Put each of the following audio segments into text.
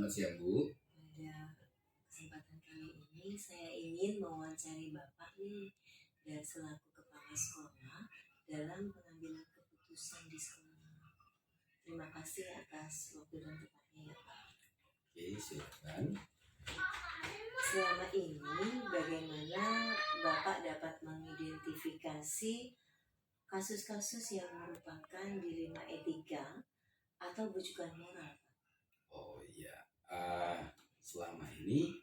Selamat siang, Bu. Pada kesempatan kali ini saya ingin mewawancari Bapak nih dan selaku kepala sekolah dalam pengambilan keputusan di sekolah. Terima kasih atas waktu dan tempatnya ya Pak. Oke, silakan. Selama ini bagaimana Bapak dapat mengidentifikasi kasus-kasus yang merupakan dilema etika atau bujukan moral? Oh iya, selama ini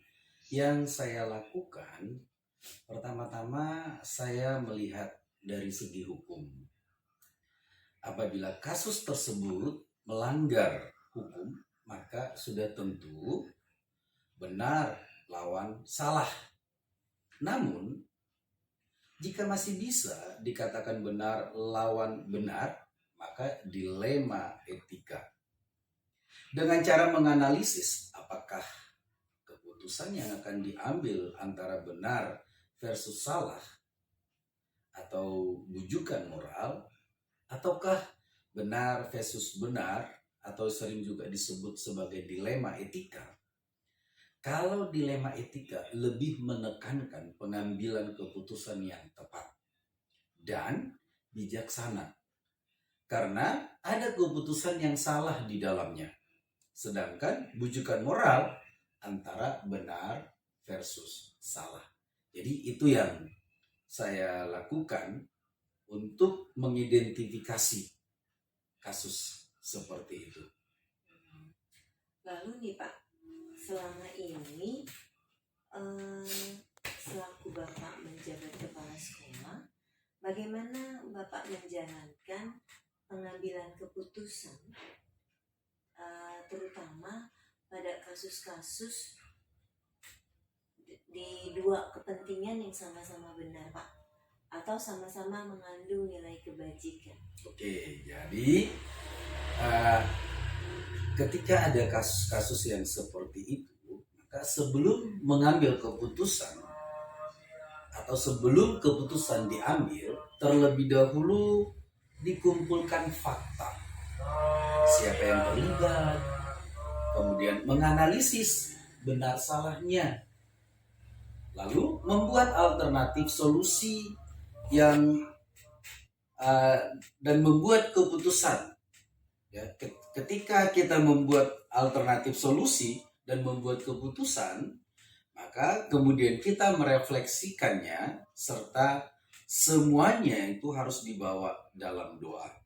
yang saya lakukan, pertama-tama saya melihat dari segi hukum. Apabila kasus tersebut melanggar hukum, maka sudah tentu benar lawan salah. Namun, jika masih bisa dikatakan benar lawan benar, maka dilema etika. Dengan cara menganalisis apakah keputusan yang akan diambil antara benar versus salah atau bujukan moral, ataukah benar versus benar atau sering juga disebut sebagai dilema etika. Kalau dilema etika lebih menekankan pengambilan keputusan yang tepat dan bijaksana, karena ada keputusan yang salah di dalamnya. Sedangkan bujukan moral antara benar versus salah. Jadi itu yang saya lakukan untuk mengidentifikasi kasus seperti itu. Lalu nih Pak, selama ini selaku Bapak menjabat kepala sekolah, bagaimana Bapak menjalankan pengambilan keputusan terutama pada kasus-kasus di dua kepentingan yang sama-sama benar Pak, atau sama-sama mengandung nilai kebajikan? Oke, jadi ketika ada kasus-kasus yang seperti itu, maka sebelum mengambil keputusan atau sebelum keputusan diambil, terlebih dahulu dikumpulkan fakta. Siapa yang terlibat, kemudian menganalisis benar salahnya, lalu membuat alternatif solusi yang dan membuat keputusan. Ya, ketika kita membuat alternatif solusi dan membuat keputusan, maka kemudian kita merefleksikannya serta semuanya itu harus dibawa dalam doa.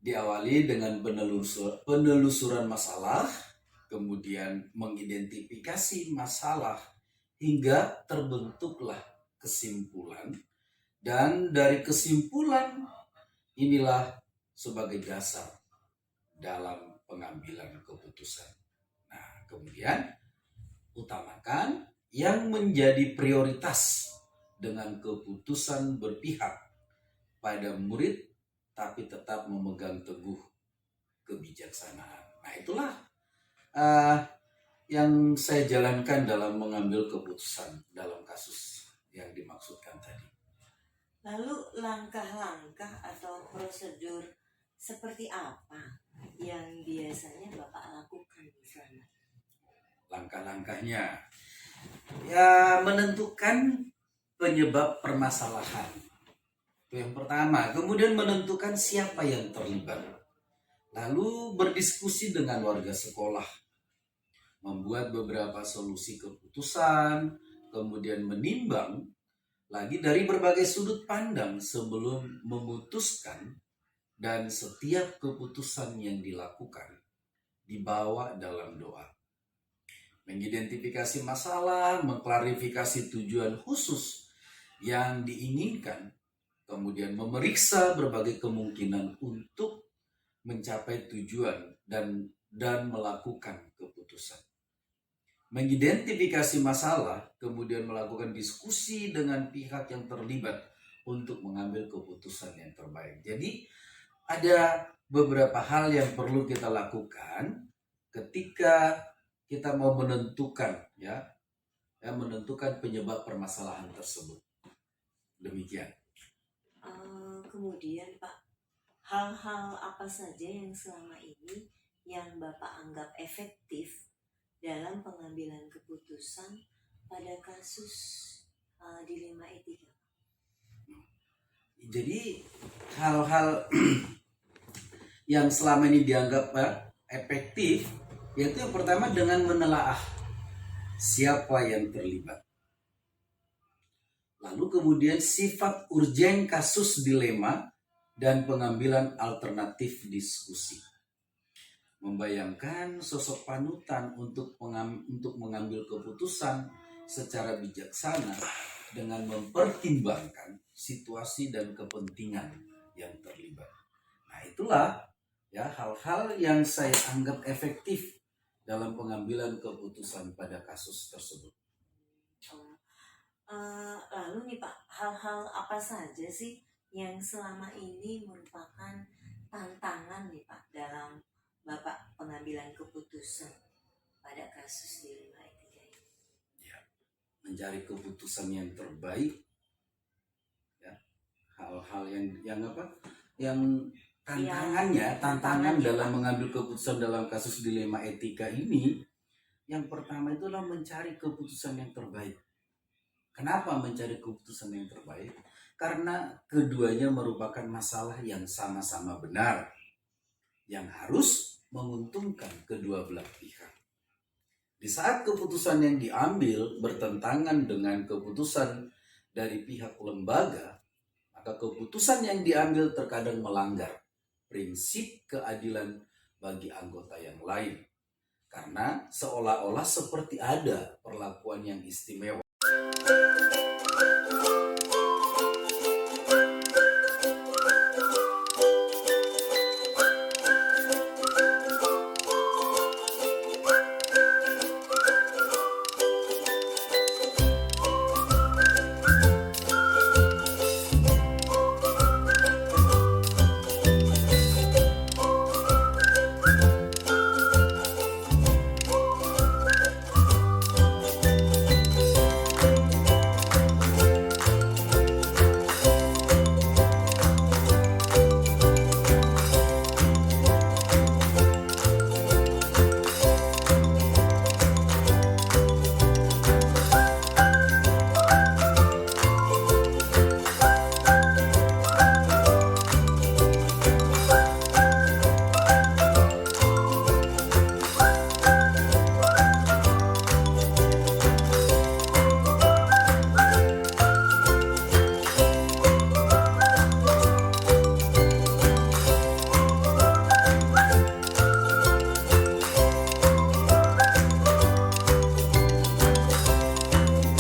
Diawali dengan penelusuran masalah, kemudian mengidentifikasi masalah hingga terbentuklah kesimpulan, dan dari kesimpulan inilah sebagai dasar dalam pengambilan keputusan. Nah, kemudian utamakan yang menjadi prioritas dengan keputusan berpihak pada murid tapi tetap memegang teguh kebijaksanaan. Nah, itulah yang saya jalankan dalam mengambil keputusan dalam kasus yang dimaksudkan tadi. Lalu langkah-langkah atau prosedur seperti apa yang biasanya Bapak lakukan di sana? Langkah-langkahnya, ya menentukan penyebab permasalahan. Itu yang pertama. Kemudian menentukan siapa yang terlibat. Lalu berdiskusi dengan warga sekolah. Membuat beberapa solusi keputusan. Kemudian menimbang lagi dari berbagai sudut pandang sebelum memutuskan. Dan setiap keputusan yang dilakukan dibawa dalam doa. Mengidentifikasi masalah, mengklarifikasi tujuan khusus yang diinginkan, kemudian memeriksa berbagai kemungkinan untuk mencapai tujuan dan melakukan keputusan. Mengidentifikasi masalah, kemudian melakukan diskusi dengan pihak yang terlibat untuk mengambil keputusan yang terbaik. Jadi ada beberapa hal yang perlu kita lakukan ketika kita mau menentukan menentukan penyebab permasalahan tersebut. Demikian. Kemudian Pak, hal-hal apa saja yang selama ini yang Bapak anggap efektif dalam pengambilan keputusan pada kasus dilema etika? Jadi hal-hal yang selama ini dianggap efektif, yaitu yang pertama dengan menelaah siapa yang terlibat. Lalu kemudian sifat urgen kasus dilema dan pengambilan alternatif diskusi. Membayangkan sosok panutan untuk mengambil keputusan secara bijaksana dengan mempertimbangkan situasi dan kepentingan yang terlibat. Nah, itulah ya hal-hal yang saya anggap efektif dalam pengambilan keputusan pada kasus tersebut. Lalu nih Pak, hal-hal apa saja sih yang selama ini merupakan tantangan nih Pak dalam Bapak pengambilan keputusan pada kasus dilema etika ini? Ya, mencari keputusan yang terbaik, ya, hal-hal yang apa? Yang tantangan dalam mengambil keputusan dalam kasus dilema etika ini, yang pertama itu adalah mencari keputusan yang terbaik. Kenapa mencari keputusan yang terbaik? Karena keduanya merupakan masalah yang sama-sama benar, yang harus menguntungkan kedua belah pihak. Di saat keputusan yang diambil bertentangan dengan keputusan dari pihak lembaga, maka keputusan yang diambil terkadang melanggar prinsip keadilan bagi anggota yang lain, karena seolah-olah seperti ada perlakuan yang istimewa.